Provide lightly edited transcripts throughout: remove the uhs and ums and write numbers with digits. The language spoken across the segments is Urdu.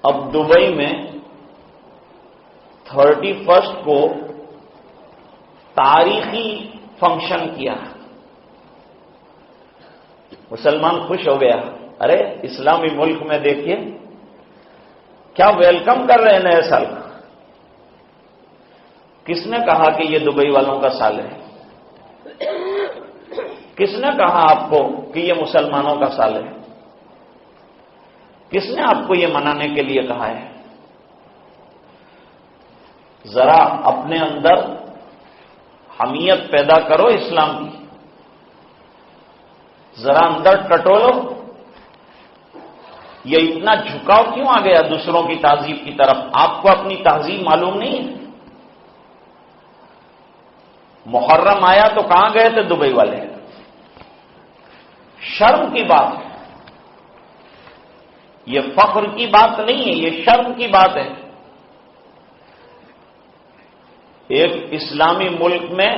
اب دبئی میں 31 کو تاریخی فنکشن کیا، مسلمان خوش ہو گیا، ارے اسلامی ملک میں دیکھیے کیا ویلکم کر رہے ہیں نئے سال کا۔ کس نے کہا کہ یہ دبئی والوں کا سال ہے؟ کس نے کہا آپ کو کہ یہ مسلمانوں کا سال ہے؟ کس نے آپ کو یہ منانے کے لیے کہا ہے؟ ذرا اپنے اندر حمیت پیدا کرو اسلام کی، ذرا اندر ٹٹولو۔ یہ اتنا جھکاؤ کیوں آ گیا دوسروں کی تہذیب کی طرف؟ آپ کو اپنی تہذیب معلوم نہیں ہے؟ محرم آیا تو کہاں گئے تھے دبئی والے؟ شرم کی بات ہے، یہ فخر کی بات نہیں ہے، یہ شرم کی بات ہے۔ ایک اسلامی ملک میں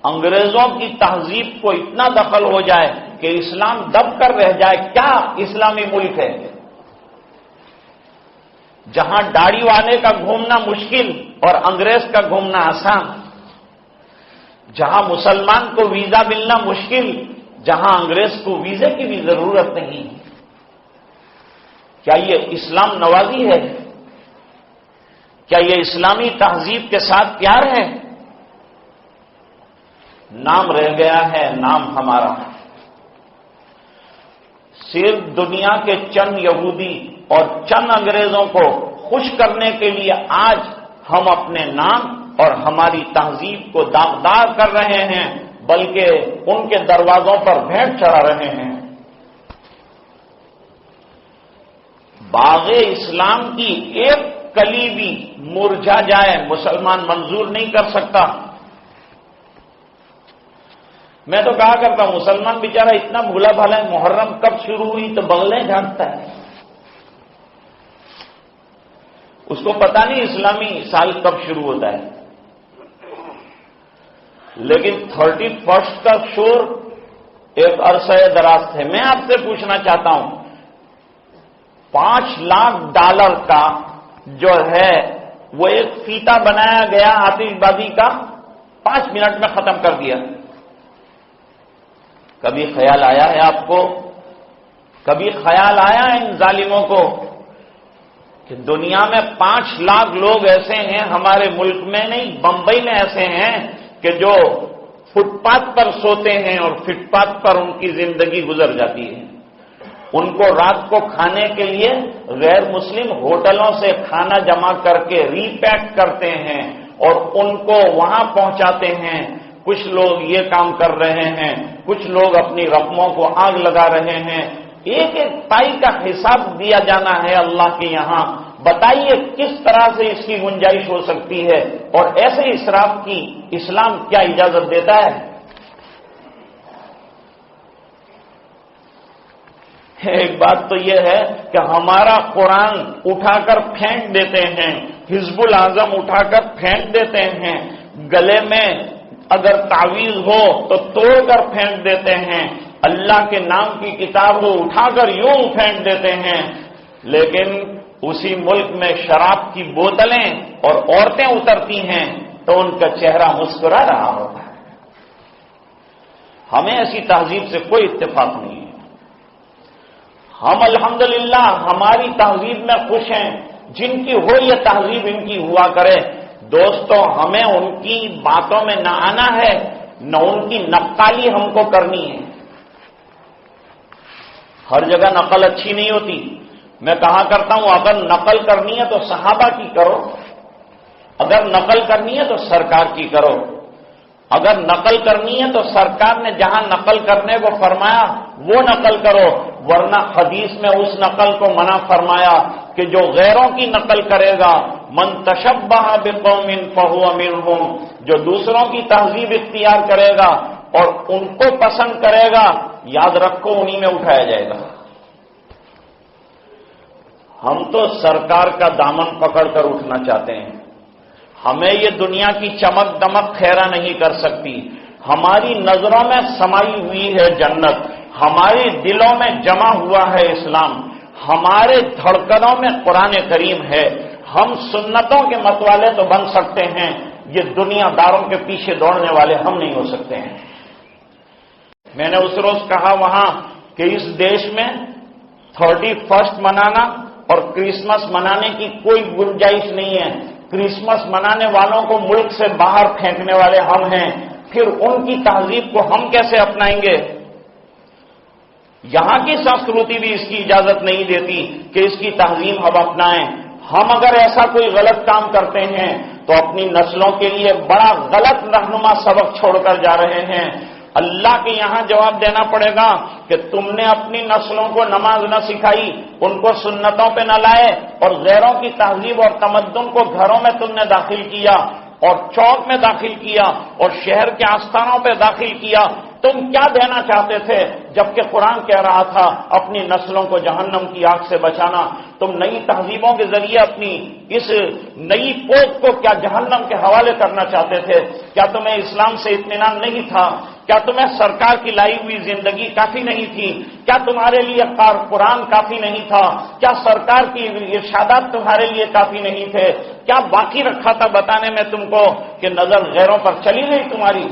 انگریزوں کی تہذیب کو اتنا دخل ہو جائے کہ اسلام دب کر رہ جائے، کیا اسلامی ملک ہے جہاں داڑھی والے کا گھومنا مشکل اور انگریز کا گھومنا آسان، جہاں مسلمان کو ویزا ملنا مشکل، جہاں انگریز کو ویزے کی بھی ضرورت نہیں؟ کیا یہ اسلام نوازی ہے؟ کیا یہ اسلامی تہذیب کے ساتھ پیار ہے؟ نام رہ گیا ہے، نام ہمارا۔ صرف دنیا کے چند یہودی اور چند انگریزوں کو خوش کرنے کے لیے آج ہم اپنے نام اور ہماری تہذیب کو داغدار کر رہے ہیں، بلکہ ان کے دروازوں پر بھینٹ چڑھا رہے ہیں۔ باغ اسلام کی ایک کلی بھی مرجھا جائے مسلمان منظور نہیں کر سکتا۔ میں تو کہا کرتا ہوں مسلمان بیچارہ اتنا بھولا بھالا ہے، محرم کب شروع ہوئی تو بغلیں جھانکتا ہے، اس کو پتا نہیں اسلامی سال کب شروع ہوتا ہے۔ لیکن 31 کا شور ایک عرصہ دراز تھے۔ میں آپ سے پوچھنا چاہتا ہوں، $5 لاکھ کا جو ہے وہ ایک فیتا بنایا گیا آتش بازی کا، 5 منٹ میں ختم کر دیا۔ کبھی خیال آیا ہے آپ کو؟ کبھی خیال آیا ان ظالموں کو کہ دنیا میں 5 لاکھ لوگ ایسے ہیں، ہمارے ملک میں نہیں بمبئی میں ایسے ہیں کہ جو فٹ پاتھ پر سوتے ہیں اور فٹ پاتھ پر ان کی زندگی گزر جاتی ہے۔ ان کو رات کو کھانے کے لیے غیر مسلم ہوٹلوں سے کھانا جمع کر کے ری پیک کرتے ہیں اور ان کو وہاں پہنچاتے ہیں۔ کچھ لوگ یہ کام کر رہے ہیں، کچھ لوگ اپنی رقموں کو آگ لگا رہے ہیں۔ ایک ایک پائی کا حساب دیا جانا ہے اللہ کے یہاں۔ بتائیے کس طرح سے اس کی گنجائش ہو سکتی ہے؟ اور ایسے اسراف کی اسلام کیا اجازت دیتا ہے؟ ایک بات تو یہ ہے کہ ہمارا قرآن اٹھا کر پھینک دیتے ہیں، حزب الاعظم اٹھا کر پھینک دیتے ہیں، گلے میں اگر تعویذ ہو تو توڑ کر پھینک دیتے ہیں، اللہ کے نام کی کتاب کو اٹھا کر یوں پھینک دیتے ہیں، لیکن اسی ملک میں شراب کی بوتلیں اور عورتیں اترتی ہیں تو ان کا چہرہ مسکرا رہا ہوتا ہے۔ ہمیں ایسی تہذیب سے کوئی اتفاق نہیں ہے۔ ہم الحمدللہ ہماری تہذیب میں خوش ہیں، جن کی ہو یہ تہذیب ان کی ہوا کرے۔ دوستوں، ہمیں ان کی باتوں میں نہ آنا ہے، نہ ان کی نقالی ہم کو کرنی ہے۔ ہر جگہ نقل اچھی نہیں ہوتی۔ میں کہا کرتا ہوں اگر نقل کرنی ہے تو صحابہ کی کرو، اگر نقل کرنی ہے تو سرکار کی کرو، اگر نقل کرنی ہے تو سرکار نے جہاں نقل کرنے کو فرمایا وہ نقل کرو، ورنہ حدیث میں اس نقل کو منع فرمایا کہ جو غیروں کی نقل کرے گا، من تشبہ بقوم فہو منہم، جو دوسروں کی تہذیب اختیار کرے گا اور ان کو پسند کرے گا، یاد رکھو انہی میں اٹھایا جائے گا۔ ہم تو سرکار کا دامن پکڑ کر اٹھنا چاہتے ہیں۔ ہمیں یہ دنیا کی چمک دمک خیرہ نہیں کر سکتی۔ ہماری نظروں میں سمائی ہوئی ہے جنت، ہمارے دلوں میں جمع ہوا ہے اسلام، ہمارے دھڑکنوں میں قرآن کریم ہے، ہم سنتوں کے متوالے تو بن سکتے ہیں، یہ دنیا داروں کے پیچھے دوڑنے والے ہم نہیں ہو سکتے ہیں۔ میں نے اس روز کہا وہاں کہ اس دیش میں 31 منانا اور کرسمس منانے کی کوئی گنجائش نہیں ہے۔ کرسمس منانے والوں کو ملک سے باہر پھینکنے والے ہم ہیں، پھر ان کی تہذیب کو ہم کیسے اپنائیں گے؟ یہاں کی سنسکرتی بھی اس کی اجازت نہیں دیتی کہ اس کی تہذیب ہم اپنائیں۔ ہم اگر ایسا کوئی غلط کام کرتے ہیں تو اپنی نسلوں کے لیے بڑا غلط رہنما سبق چھوڑ کر جا رہے ہیں۔ اللہ کے یہاں جواب دینا پڑے گا کہ تم نے اپنی نسلوں کو نماز نہ سکھائی، ان کو سنتوں پہ نہ لائے، اور غیروں کی تہذیب اور تمدن کو گھروں میں تم نے داخل کیا اور چوک میں داخل کیا اور شہر کے آستانوں پہ داخل کیا۔ تم کیا دینا چاہتے تھے جبکہ قرآن کہہ رہا تھا اپنی نسلوں کو جہنم کی آگ سے بچانا؟ تم نئی تہذیبوں کے ذریعے اپنی اس نئی پوت کو کیا جہنم کے حوالے کرنا چاہتے تھے؟ کیا تمہیں اسلام سے اطمینان نہیں تھا؟ کیا تمہیں سرکار کی لائی ہوئی زندگی کافی نہیں تھی؟ کیا تمہارے لیے قرآن کافی نہیں تھا؟ کیا سرکار کی ارشادات تمہارے لیے کافی نہیں تھے؟ کیا باقی رکھا تھا بتانے میں تم کو کہ نظر غیروں پر چلی گئی تمہاری؟